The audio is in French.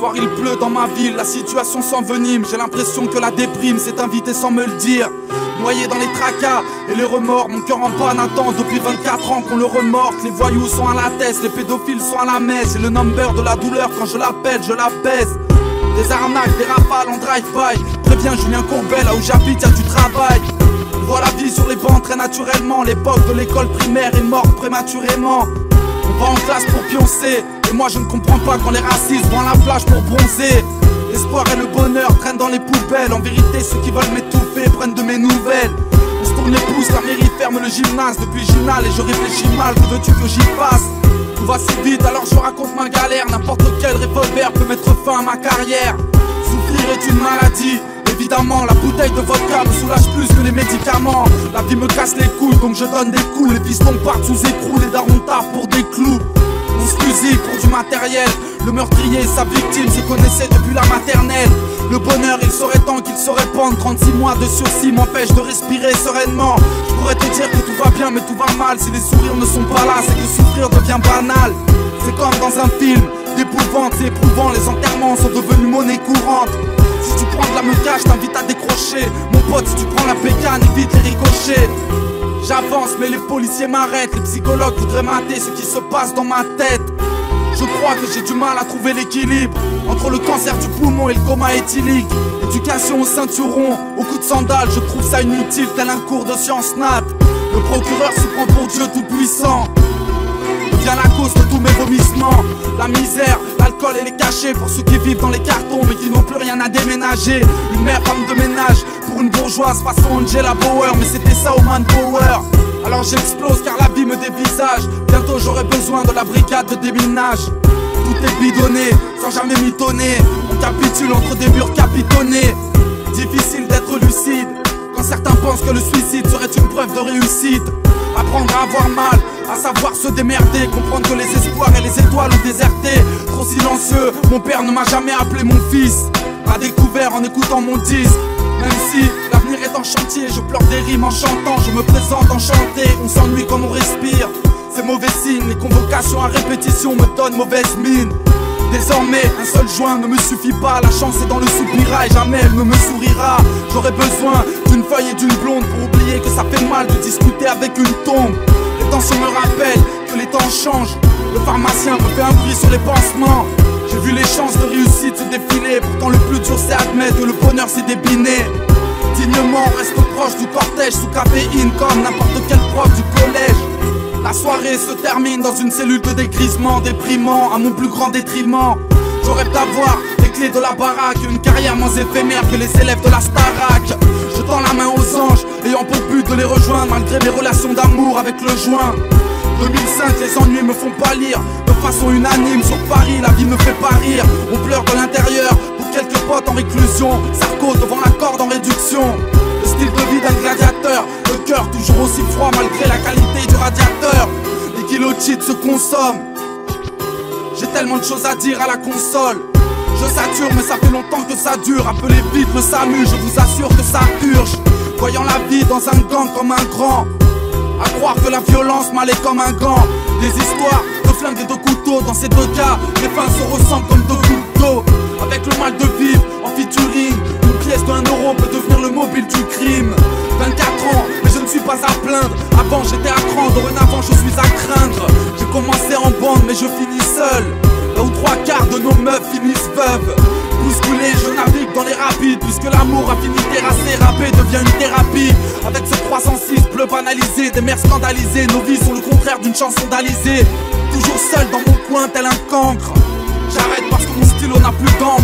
soir il pleut dans ma ville, la situation s'envenime. J'ai l'impression que la déprime s'est invitée sans me le dire. Noyé dans les tracas et les remords, mon cœur en panne attend depuis 24 ans qu'on le remorque. Les voyous sont à la tête, les pédophiles sont à la messe. J'ai le number de la douleur, quand je l'appelle, je la baise. Des arnaques, des rafales en drive-by. Préviens Julien Courbet, là où j'habite y'a du travail. On voit la vie sur les bancs très naturellement. L'époque de l'école primaire est morte prématurément. On va en classe pour pioncer, et moi je ne comprends pas quand les racistes vont à la plage pour bronzer. L'espoir et le bonheur traînent dans les poubelles. En vérité ceux qui veulent m'étouffer prennent de mes nouvelles. On se tourne les pouces, la mairie ferme le gymnase depuis Ginal. Et je réfléchis mal, que veux-tu que j'y fasse? Tout va si vite alors je raconte ma galère. N'importe quel revolver peut mettre fin à ma carrière. Souffrir est une maladie, évidemment. La bouteille de vodka me soulage plus que les médicaments. La vie me casse les couilles donc je donne des coups. Les pistons partent sous écrou, les darons taffent pour des clous. On se fusille pour du matériel. Le meurtrier et sa victime se connaissaient depuis la maternelle. Le bonheur il serait temps qu'il se répande. 36 mois de sursis m'empêchent de respirer sereinement. Je pourrais te dire que tout va bien mais tout va mal. Si les sourires ne sont pas là c'est que souffrir devient banal. C'est comme dans un film d'épouvante, c'est éprouvant. Les enterrements sont devenus monnaie courante. Si tu prends de la meucage, je t'invite à décrocher. Mon pote, si tu prends la pécane, évite les ricochets. J'avance mais les policiers m'arrêtent. Les psychologues voudraient mater ce qui se passe dans ma tête. Je crois que j'ai du mal à trouver l'équilibre entre le cancer du poumon et le coma éthylique. Éducation au ceinturon, au coup de sandales, je trouve ça inutile tel un cours de sciences nat. Le procureur se prend pour Dieu tout puissant. Devient la cause de tous mes vomissements. La misère, l'alcool et les cachets pour ceux qui vivent dans les cartons mais qui n'ont plus rien à déménager. Une mère femme de ménage pour une bourgeoise façon Angela Bauer. Mais c'était ça au manpower. Alors j'explose car la vie me dévisage. Bientôt j'aurai besoin de la brigade de déminage. Tout est bidonné, sans jamais mitonner. On capitule entre des murs capitonnés. Difficile d'être lucide quand certains pensent que le suicide serait une preuve de réussite. Apprendre à avoir mal, à savoir se démerder. Comprendre que les espoirs et les étoiles ont déserté. Trop silencieux, mon père ne m'a jamais appelé mon fils. M'a découvert en écoutant mon disque. Même si l'avenir est en chantier, je pleure des rimes en chantant. Je me présente enchanté, on s'ennuie comme on respire. C'est mauvais signe, les convocations à répétition me donnent mauvaise mine. Désormais, un seul joint ne me suffit pas. La chance est dans le soupirail, jamais elle ne me sourira. J'aurais besoin d'une feuille et d'une blonde pour oublier que ça fait mal de discuter avec une tombe. Les tensions me rappellent que les temps changent. Le pharmacien me fait un prix sur les pansements. J'ai vu les chances de réussite se défiler. Pourtant le plus dur c'est admettre que le bonheur s'est débiné. Dignement, on reste proche du cortège sous caféine comme n'importe quel prof du collège. La soirée se termine dans une cellule de dégrisement déprimant à mon plus grand détriment. Je rêve d'avoir les clés de la baraque, une carrière moins éphémère que les élèves de la Starac. Je tends la main aux anges, ayant pour but de les rejoindre malgré mes relations d'amour avec le joint. 2005, les ennuis me font pâlir de façon unanime sur Paris, la vie me fait pas rire. On pleure de l'intérieur pour quelques potes en réclusion. Sarko devant la corde en réduction. Le style de vie d'un gladiateur, le cœur toujours aussi froid malgré la qualité du radiateur. Les kilos de cheat se consomment. J'ai tellement de choses à dire à la console. Je sature mais ça fait longtemps que ça dure. Appelez vite le SAMU, je vous assure que ça urge. Voyant la vie dans un gang comme un grand, à croire que la violence m'allait comme un gant. Des histoires de flingues et de couteaux. Dans ces deux cas, les fins se ressemblent comme deux gouttes d'eau. Avec le mal de vivre en featuring, une pièce de 1 euro peut devenir le mobile du crime. 24 ans, mais je ne suis pas à plaindre. Avant j'étais à cran, dorénavant je suis à craindre. J'ai commencé en bande mais je finis seul. Là où 3/4 de nos meufs finissent veuves. Bousculé, je navigue dans les rapides. Puisque l'amour a fini terrassé, rapper devient une thérapie. Avec ce 306 bleu banalisé, des mères scandalisées. Nos vies sont le contraire d'une chanson d'Alizé. Toujours seul dans mon coin tel un cancre. J'arrête parce que mon stylo n'a plus d'encre.